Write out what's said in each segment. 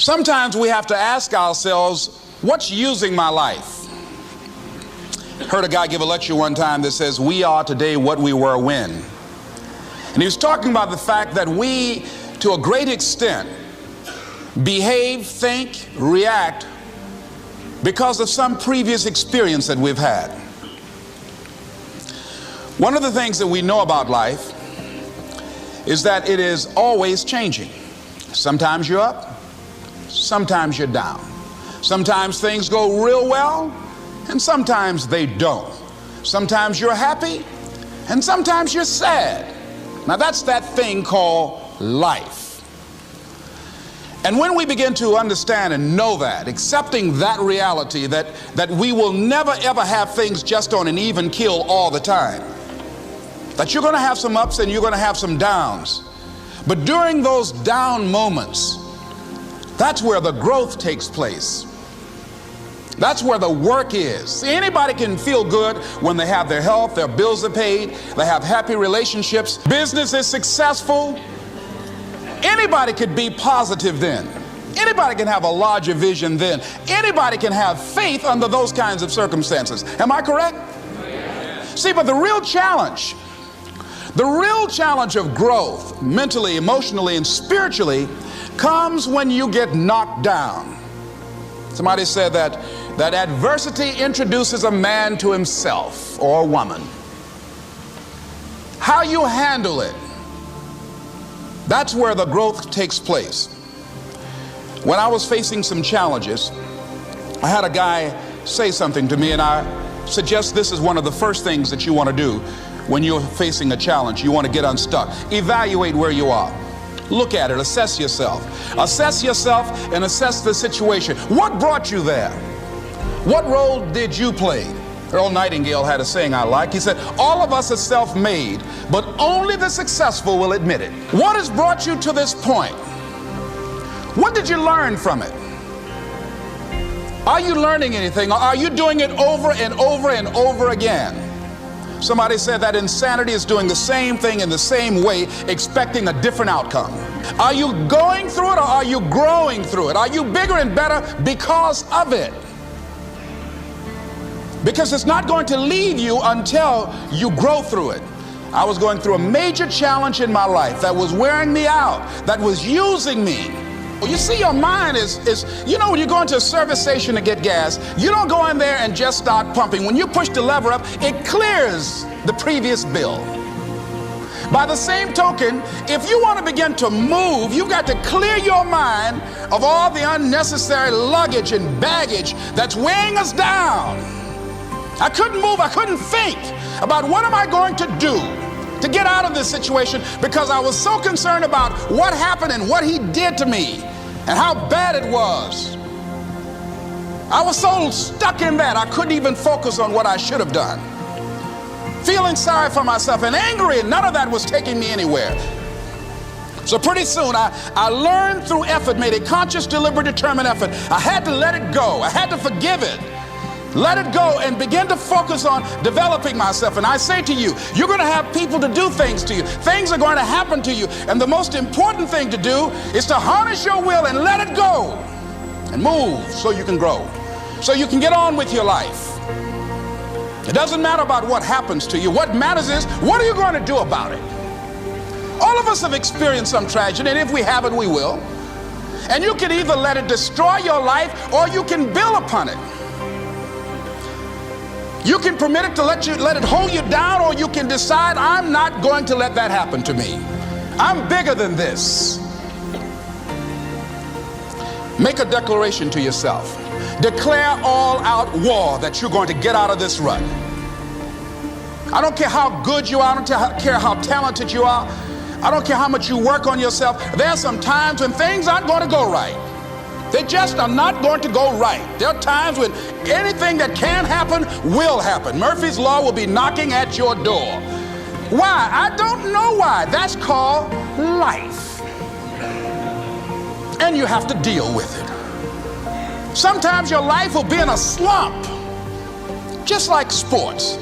Sometimes we have to ask ourselves, what's using my life? Heard a guy give a lecture one time that says, we are today what we were when. And he was talking about the fact that we, to a great extent, behave, think, react because of some previous experience that we've had. One of the things that we know about life is that it is always changing. Sometimes you're up, sometimes you're down. Sometimes things go real well, and sometimes they don't. Sometimes you're happy, and sometimes you're sad. Now that's that thing called life. And when we begin to understand and know that, accepting that reality that we will never ever have things just on an even keel all the time, that you're going to have some ups and you're going to have some downs, but during those down moments, that's where the growth takes place. That's where the work is. See, anybody can feel good when they have their health, their bills are paid, they have happy relationships, business is successful. Anybody could be positive then. Anybody can have a larger vision then. Anybody can have faith under those kinds of circumstances. Am I correct? See, but the real challenge of growth, mentally, emotionally, and spiritually, comes when you get knocked down. Somebody said that adversity introduces a man to himself or a woman. How you handle it, that's where the growth takes place. When I was facing some challenges, I had a guy say something to me, and I suggest this is one of the first things that you want to do when you're facing a challenge. You want to get unstuck. Evaluate where you are. Look at it, assess yourself. Assess yourself and assess the situation. What brought you there? What role did you play? Earl Nightingale had a saying I like. He said, all of us are self-made, but only the successful will admit it. What has brought you to this point? What did you learn from it? Are you learning anything, or are you doing it over and over and over again? Somebody said that insanity is doing the same thing in the same way, expecting a different outcome. Are you going through it, or are you growing through it? Are you bigger and better because of it? Because it's not going to leave you until you grow through it. I was going through a major challenge in my life that was wearing me out, that was using me. You see, your mind is when you go into a service station to get gas, you don't go in there and just start pumping. When you push the lever up, it clears the previous bill. By the same token, if you want to begin to move, you've got to clear your mind of all the unnecessary luggage and baggage that's weighing us down. I couldn't move, I couldn't think about what am I going to do to get out of this situation, because I was so concerned about what happened and what he did to me and how bad it was. I was so stuck in that I couldn't even focus on what I should have done. Feeling sorry for myself and angry, and none of that was taking me anywhere. So pretty soon I learned through effort, made a conscious, deliberate, determined effort. I had to let it go. I had to forgive it. Let it go and begin to focus on developing myself. And I say to you, you're going to have people to do things to you. Things are going to happen to you. And the most important thing to do is to harness your will and let it go and move so you can grow, so you can get on with your life. It doesn't matter about what happens to you. What matters is, what are you going to do about it? All of us have experienced some tragedy, and if we haven't, we will. And you can either let it destroy your life, or you can build upon it. You can permit it to let it hold you down, or you can decide, I'm not going to let that happen to me. I'm bigger than this. Make a declaration to yourself. Declare all out war that you're going to get out of this rut. I don't care how good you are. I don't care how talented you are. I don't care how much you work on yourself. There are some times when things aren't going to go right. They just are not going to go right. There are times when anything that can happen will happen. Murphy's Law will be knocking at your door. Why? I don't know why. That's called life. And you have to deal with it. Sometimes your life will be in a slump, just like sports.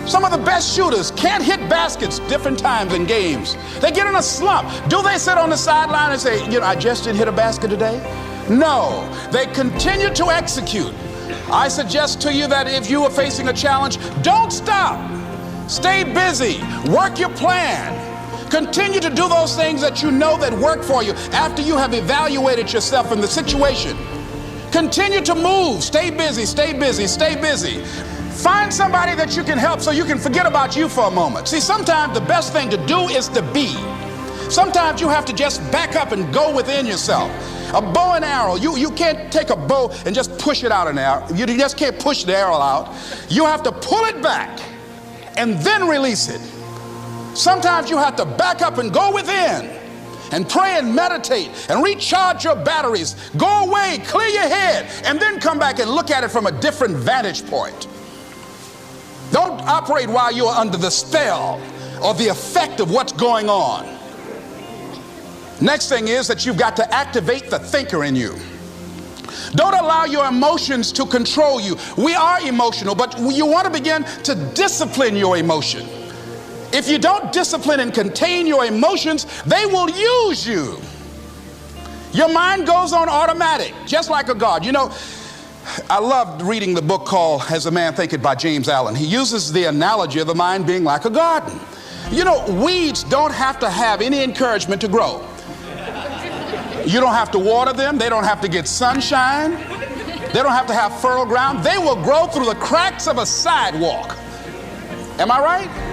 Some of the best shooters can't hit baskets different times in games. They get in a slump. Do they sit on the sideline and say, I just didn't hit a basket today? No, they continue to execute. I suggest to you that if you are facing a challenge, don't stop. Stay busy. Work your plan. Continue to do those things that you know that work for you after you have evaluated yourself in the situation. Continue to move. Stay busy, stay busy, stay busy. Find somebody that you can help so you can forget about you for a moment. See, sometimes the best thing to do is to be. Sometimes you have to just back up and go within yourself. A bow and arrow, you can't take a bow and just push it out an arrow. You just can't push the arrow out. You have to pull it back and then release it. Sometimes you have to back up and go within and pray and meditate and recharge your batteries. Go away, clear your head, and then come back and look at it from a different vantage point. Don't operate while you're under the spell or the effect of what's going on. Next thing is that you've got to activate the thinker in you. Don't allow your emotions to control you. We are emotional, but you want to begin to discipline your emotion. If you don't discipline and contain your emotions, they will use you. Your mind goes on automatic, just like a guard. You know, I loved reading the book called As a Man Thinketh by James Allen. He uses the analogy of the mind being like a garden. You know, weeds don't have to have any encouragement to grow. You don't have to water them. They don't have to get sunshine. They don't have to have fertile ground. They will grow through the cracks of a sidewalk. Am I right?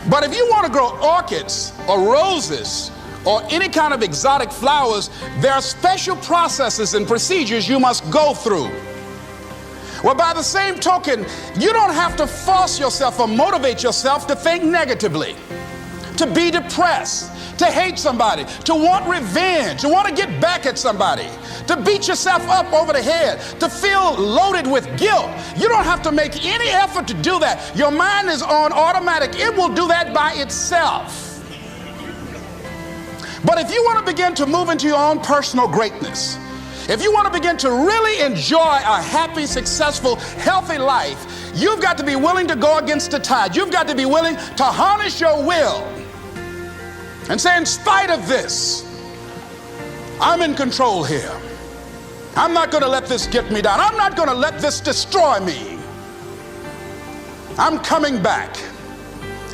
But if you want to grow orchids or roses or any kind of exotic flowers, there are special processes and procedures you must go through. Well, by the same token, you don't have to force yourself or motivate yourself to think negatively, to be depressed, to hate somebody, to want revenge, to want to get back at somebody, to beat yourself up over the head, to feel loaded with guilt. You don't have to make any effort to do that. Your mind is on automatic. It will do that by itself. But if you want to begin to move into your own personal greatness, if you want to begin to really enjoy a happy, successful, healthy life, you've got to be willing to go against the tide. You've got to be willing to harness your will and say, in spite of this, I'm in control here. I'm not going to let this get me down. I'm not going to let this destroy me. I'm coming back,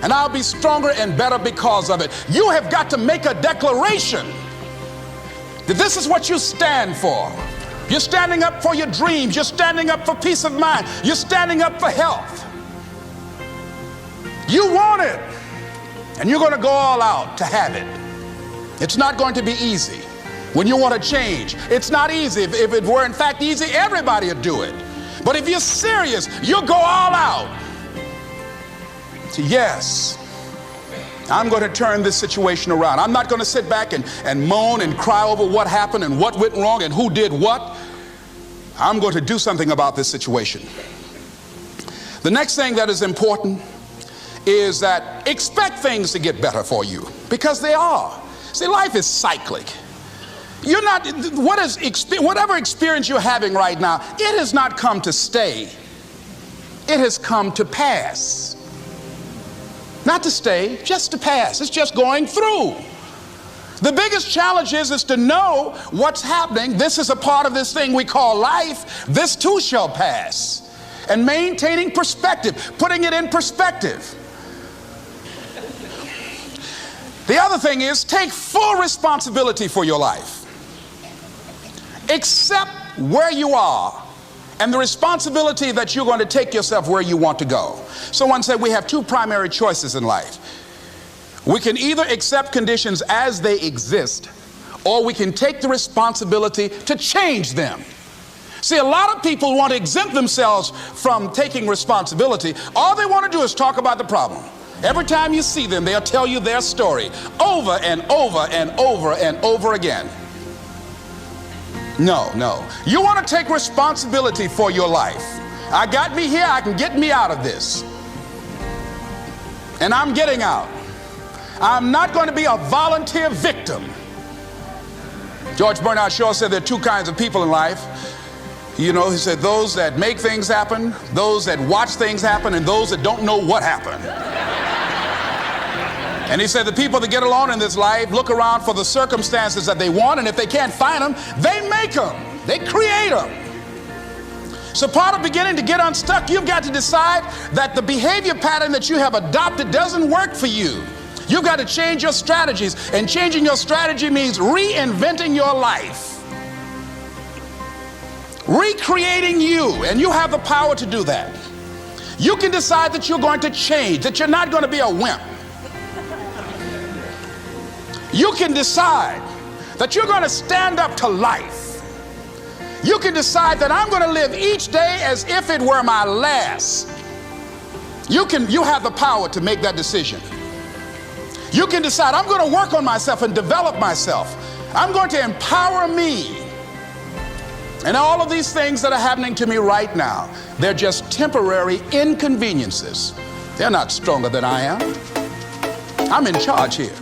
and I'll be stronger and better because of it. You have got to make a declaration that this is what you stand for. You're standing up for your dreams. You're standing up for peace of mind. You're standing up for health. You want it. And you're going to go all out to have it. It's not going to be easy. When you want to change, it's not easy. If it were in fact easy, everybody would do it. But if you're serious, you'll go all out. So yes, I'm going to turn this situation around. I'm not going to sit back and moan and cry over what happened and what went wrong and who did what. I'm going to do something about this situation. The next thing that is important is that expect things to get better for you, because they are. See, life is cyclic. You're not, whatever experience you're having right now, it has not come to stay. It has come to pass. Not to stay, just to pass. It's just going through. The biggest challenge is to know what's happening. This is a part of this thing we call life. This too shall pass. And maintaining perspective, putting it in perspective. The other thing is, take full responsibility for your life. Accept where you are and the responsibility that you're going to take yourself where you want to go. Someone said we have two primary choices in life. We can either accept conditions as they exist, or we can take the responsibility to change them. See, a lot of people want to exempt themselves from taking responsibility. All they want to do is talk about the problem. Every time you see them, they'll tell you their story over and over and over and over again. No. You want to take responsibility for your life. I got me here, I can get me out of this. And I'm getting out. I'm not going to be a volunteer victim. George Bernard Shaw said there are two kinds of people in life. You know, he said those that make things happen, those that watch things happen, and those that don't know what happened. And he said the people that get along in this life look around for the circumstances that they want, and if they can't find them, they make them. They create them. So part of beginning to get unstuck, you've got to decide that the behavior pattern that you have adopted doesn't work for you. You've got to change your strategies, and changing your strategy means reinventing your life, recreating you, and you have the power to do that. You can decide that you're going to change, that you're not going to be a wimp. You can decide that you're going to stand up to life. You can decide that I'm going to live each day as if it were my last. You have the power to make that decision. You can decide I'm going to work on myself and develop myself. I'm going to empower me. And all of these things that are happening to me right now, they're just temporary inconveniences. They're not stronger than I am. I'm in charge here.